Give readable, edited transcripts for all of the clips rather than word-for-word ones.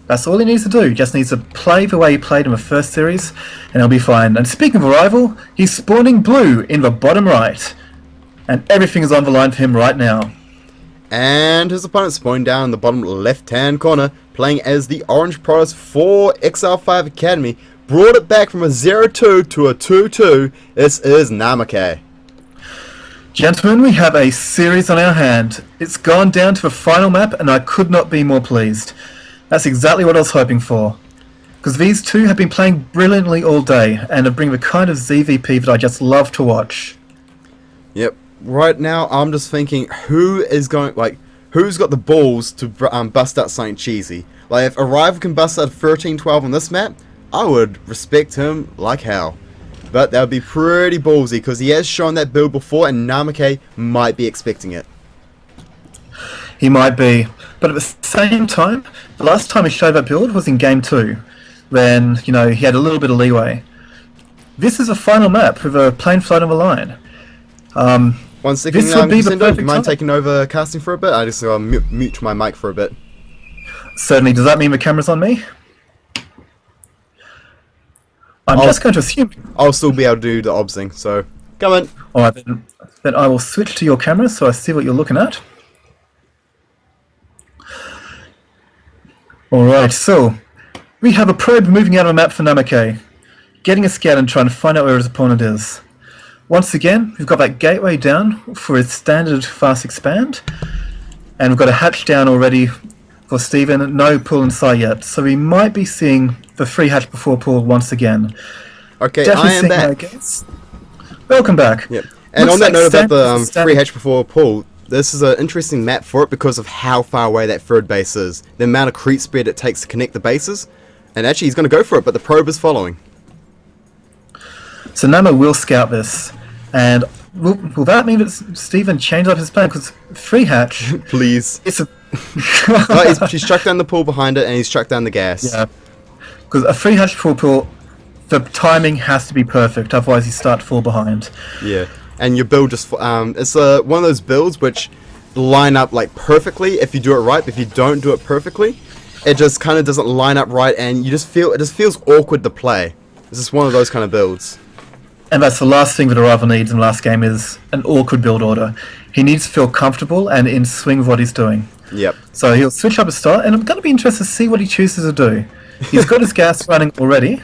That's all he needs to do. He just needs to play the way he played in the first series, and he'll be fine. And speaking of Arrival, he's spawning blue in the bottom right. And everything is on the line for him right now. And his opponent spawning down in the bottom left-hand corner, playing as the Orange Protoss for XL5 Academy. Brought it back from a 0-2 to a 2-2. This is Namakaye. Gentlemen, we have a series on our hand. It's gone down to the final map, and I could not be more pleased. That's exactly what I was hoping for. Because these two have been playing brilliantly all day, and have bring the kind of ZVP that I just love to watch. Yep. Right now, I'm just thinking, who's got the balls to bust out something cheesy? Like, if Arrival can bust out 13-12 on this map, I would respect him like hell. But that would be pretty ballsy, because he has shown that build before, and Namakaye might be expecting it. He might be. But at the same time, the last time he showed that build was in Game 2, when, he had a little bit of leeway. This is a final map with a plane float on the line. One second, this would be the perfect mind time. taking over casting for a bit? I just mute my mic for a bit. Certainly. Does that mean the camera's on me? I'm just going to assume. I'll still be able to do the obsing, so come on. Alright, then I will switch to your camera so I see what you're looking at. Alright, so we have a probe moving out of a map for Namakaye, getting a scout and trying to find out where his opponent is. Once again, we've got that gateway down for his standard fast expand, and we've got a hatch down already for Steven, no pull inside yet, so we might be seeing the free hatch before pull once again. Okay, Definitely I am back. Welcome back. Yep. And Looks on that like note about the standard- free hatch before pull, this is an interesting map for it because of how far away that third base is. The amount of creep speed it takes to connect the bases. And actually he's going to go for it, but the probe is following. So Nama will scout this, and will that mean that Steven changed up his plan? Because free hatch, Please. it's a No, he's struck down the pool behind it and he's struck down the gas. yeah, because a free hatch full pull, the timing has to be perfect, otherwise you start to fall behind. Yeah. And your build just it's one of those builds which line up like perfectly if you do it right, but if you don't do it perfectly, it just kind of doesn't line up right, and you just feel it just feels awkward to play. This is one of those kind of builds. And that's the last thing that Arrival needs in the last game is an awkward build order. He needs to feel comfortable and in swing with what he's doing. Yep. So he'll switch up his start, and I'm going to be interested to see what he chooses to do. He's got his gas running already,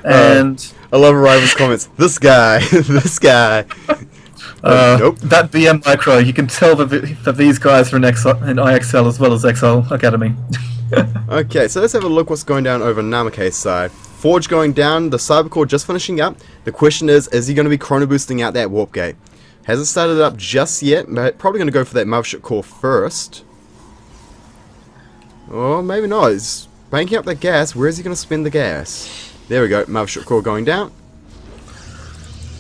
and I love Arrival's comments. This guy, this guy. Nope. that BM micro, you can tell that these guys are in IXL as well as XL Academy. Okay, so let's have a look what's going down over Namakaye's side. Forge going down, the Cybercore just finishing up. The question is he going to be chrono boosting out that warp gate? Hasn't started up just yet, but probably going to go for that mothership core first. Or maybe not. He's banking up that gas. Where is he going to spend the gas? There we go, mothership core going down.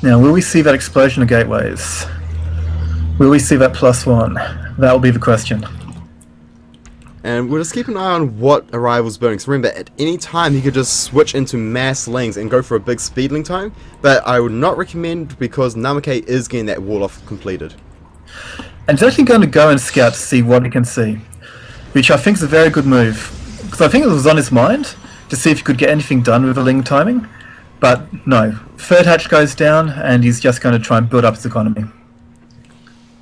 Now, will we see that explosion of gateways? Will we see that +1? That will be the question. And we'll just keep an eye on what Arrival's building. So remember, at any time he could just switch into mass lings and go for a big speedling time. But I would not recommend, because Namakaye is getting that wall off completed. And he's actually going to go and scout to see what he can see, which I think is a very good move. Because I think it was on his mind to see if he could get anything done with the ling timing. But no, third hatch goes down, and he's just going to try and build up his economy.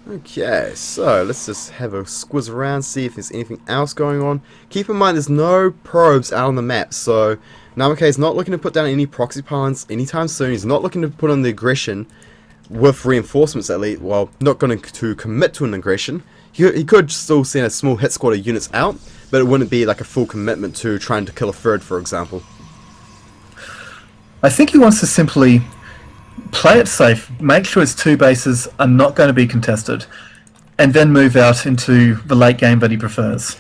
Okay, so let's just have a squiz around, see if there's anything else going on. Keep in mind there's no probes out on the map, so Namakaye's not looking to put down any proxy pylons anytime soon. He's not looking to put on the aggression with reinforcements at least. Well, not going to commit to an aggression. He could still send a small hit squad of units out, but it wouldn't be like a full commitment to trying to kill a third, for example. I think he wants to simply play it safe, make sure his two bases are not going to be contested, and then move out into the late game that he prefers.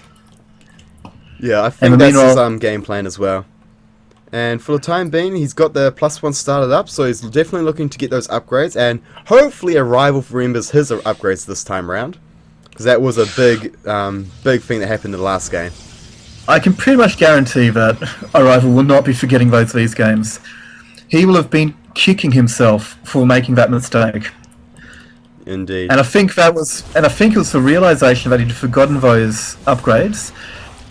Yeah, I think that's his game plan as well. And for the time being, he's got the +1 started up, so he's definitely looking to get those upgrades, and hopefully Arrival remembers his upgrades this time around, because that was a big thing that happened in the last game. I can pretty much guarantee that Arrival will not be forgetting both of these games. He will have been kicking himself for making that mistake. Indeed. And I think it was the realization that he'd forgotten those upgrades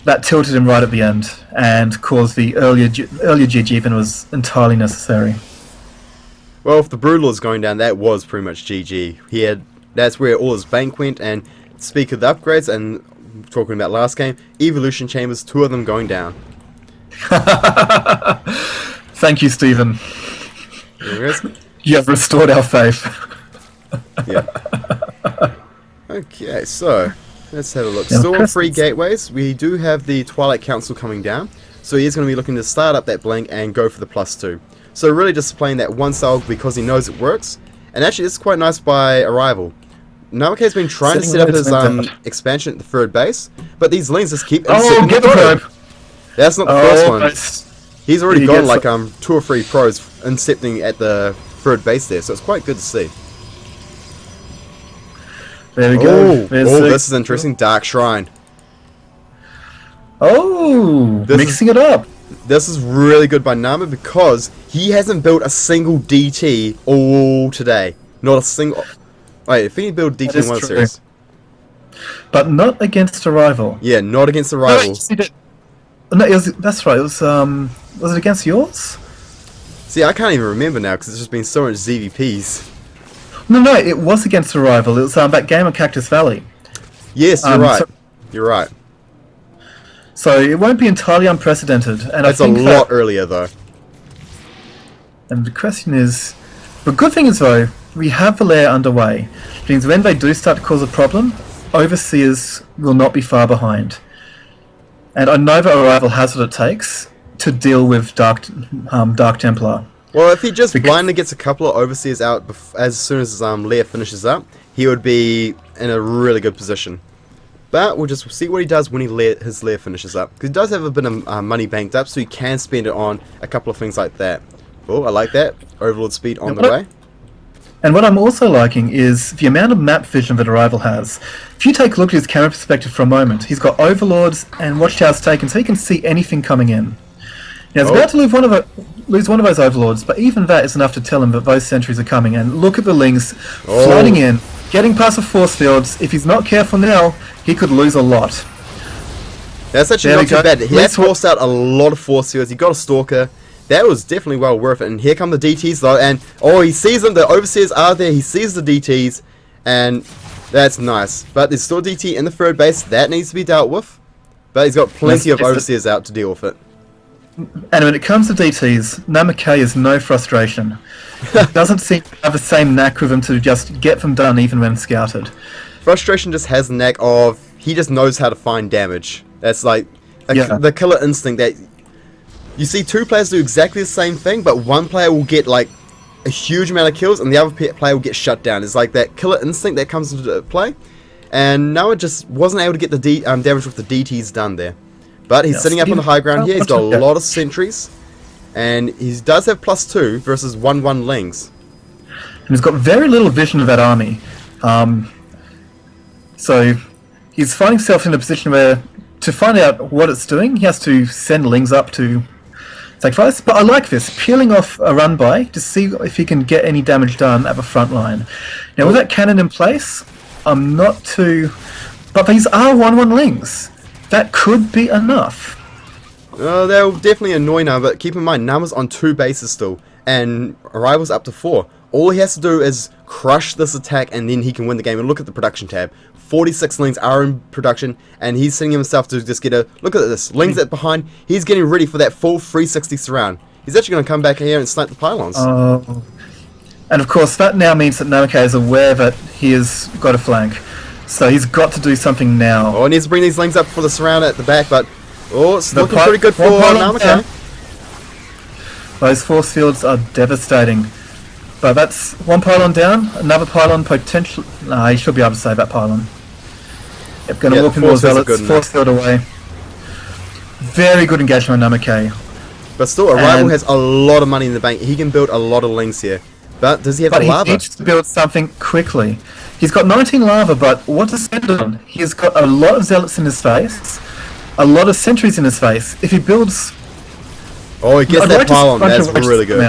that tilted him right at the end and caused the earlier GG when it was entirely necessary. Well, if the Broodlord is going down, that was pretty much GG. That's where all his bank went, and speak of the upgrades, and talking about last game, Evolution Chambers, 2 of them going down. Thank you, Stephen. You have restored our faith. Yeah. Okay, so let's have a look. Still on 3 gateways. We do have the Twilight Council coming down, so he's going to be looking to start up that blink and go for the +2. So really just playing that one style because he knows it works. And actually, this is quite nice by Arrival. Namakaye's been trying to set up his expansion at the 3rd base, but these lanes just keep get the probe. That's not the first one. Nice. He's already got like 2 or 3 pros incepting at the 3rd base there, so it's quite good to see. There we go. This is interesting. Dark Shrine. Mixing it up. This is really good by Nama because he hasn't built a single DT all today. Not a single. Wait, if he built DT in one series. But not against Arrival. Yeah, not against Arrival. No, that's right. It was it against yours? See, I can't even remember now because there's just been so much ZVPs. No, it was against Arrival. It was that game of Cactus Valley. Yes, you're right. You're right. So it won't be entirely unprecedented. And that's a lot earlier, though. And the question is... The good thing is, though, we have the layer underway. Which means when they do start to cause a problem, Overseers will not be far behind. And I know that Arrival has what it takes to deal with Dark Templar. Well, if he just blindly gets a couple of Overseers out as soon as layer finishes up, he would be in a really good position. But we'll just see what he does when his layer finishes up. Because he does have a bit of money banked up, so he can spend it on a couple of things like that. Oh, I like that. Overlord speed on the way. And what I'm also liking is the amount of map vision that Arrival has. If you take a look at his camera perspective for a moment, he's got Overlords and Watchtowers taken, so he can see anything coming in. Now, he's about to lose one of those Overlords, but even that is enough to tell him that those sentries are coming. And look at the Lings floating in, getting past the force fields. If he's not careful now, he could lose a lot. That's actually not too bad. He has forced out a lot of force fields. He got a Stalker. That was definitely well worth it. And here come the DTs though, and he sees them. The Overseers are there. He sees the DTs, and that's nice. But there's still DT in the 3rd base. That needs to be dealt with. But he's got plenty of Overseers out to deal with it. And when it comes to DTs, Namakaye is no frustration. Doesn't seem to have the same knack with him to just get them done even when scouted. Frustration just has the knack of, he just knows how to find damage. That's like the killer instinct that you see 2 players do exactly the same thing, but one player will get like a huge amount of kills and the other player will get shut down. It's like that killer instinct that comes into play, and Noah just wasn't able to get the damage with the DTs done there. But he's sitting up on the high ground here. He's got a lot of sentries, and he does have +2 versus 1/1 Lings. And he's got very little vision of that army. So he's finding himself in a position where, to find out what it's doing, he has to send Lings up to sacrifice. But I like this, peeling off a run by to see if he can get any damage done at the front line. Now with that cannon in place, I'm not too... But these are 1/1 Lings. That could be enough. They'll definitely annoy now, but keep in mind, Nama's on 2 bases still, and Arrival's up to 4. All he has to do is crush this attack, and then he can win the game. And look at the production tab. 46 Lings are in production, and he's setting himself to just get a... Look at this. Lings at behind. He's getting ready for that full 360 surround. He's actually going to come back here and snipe the pylons. And of course, that now means that Namakaye is aware that he has got a flank. So he's got to do something now. He needs to bring these Lings up for the surround at the back, but... it's looking pretty good for Namakaye. Those force fields are devastating. But that's 1 pylon down, another pylon potentially... Nah, he should be able to save that pylon. Yep, going to walk in more zealots, force field away. Very good engagement on Namakaye. But still, Arrival has a lot of money in the bank. He can build a lot of Lings here. But does he have the lava? He needs to build something quickly. He's got 19 lava, but what to spend it on? He's got a lot of zealots in his face, a lot of sentries in his face. If he builds... he gets that pylon. That's really good.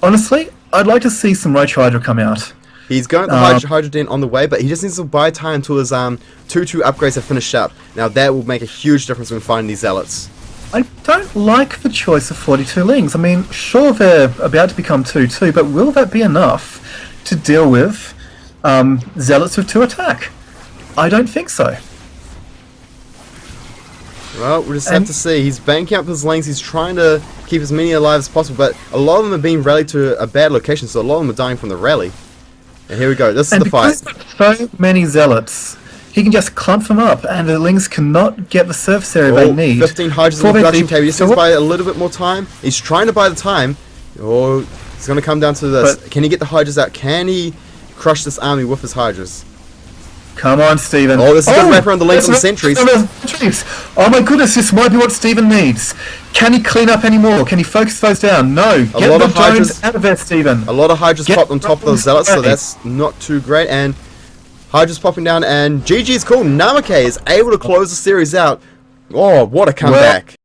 Honestly, I'd like to see some Roach Hydra come out. He's going to Hydra Den on the way, but he just needs to buy time until his 2-2 upgrades are finished up. Now that will make a huge difference when finding these zealots. I don't like the choice of 42 lings. I mean, sure, they're about to become 2-2, but will that be enough to deal with zealots with 2 attack? I don't think so. Well, we'll just have to see. He's banking up his lings. He's trying to keep as many alive as possible, but a lot of them are being rallied to a bad location, so a lot of them are dying from the rally. And here we go. This is the fight. Because so many zealots, he can just clump them up, and the lings cannot get the surface area they need. 15 Hydras in the production table. He just needs to buy a little bit more time. He's trying to buy the time. Oh, it's going to come down to this. Can he get the Hydras out? Can he crush this army with his Hydras? Come on, Stephen. Oh, this is going to wrap around the length of the sentries. Oh my goodness, this might be what Stephen needs. Can he clean up any more? Can he focus those down? No. Get the drones out of there, Stephen. A lot of Hydras popped on top of those zealots, so that's not too great. And Hydra's popping down, and GG's cool. Namakaye is able to close the series out. Oh, what a comeback.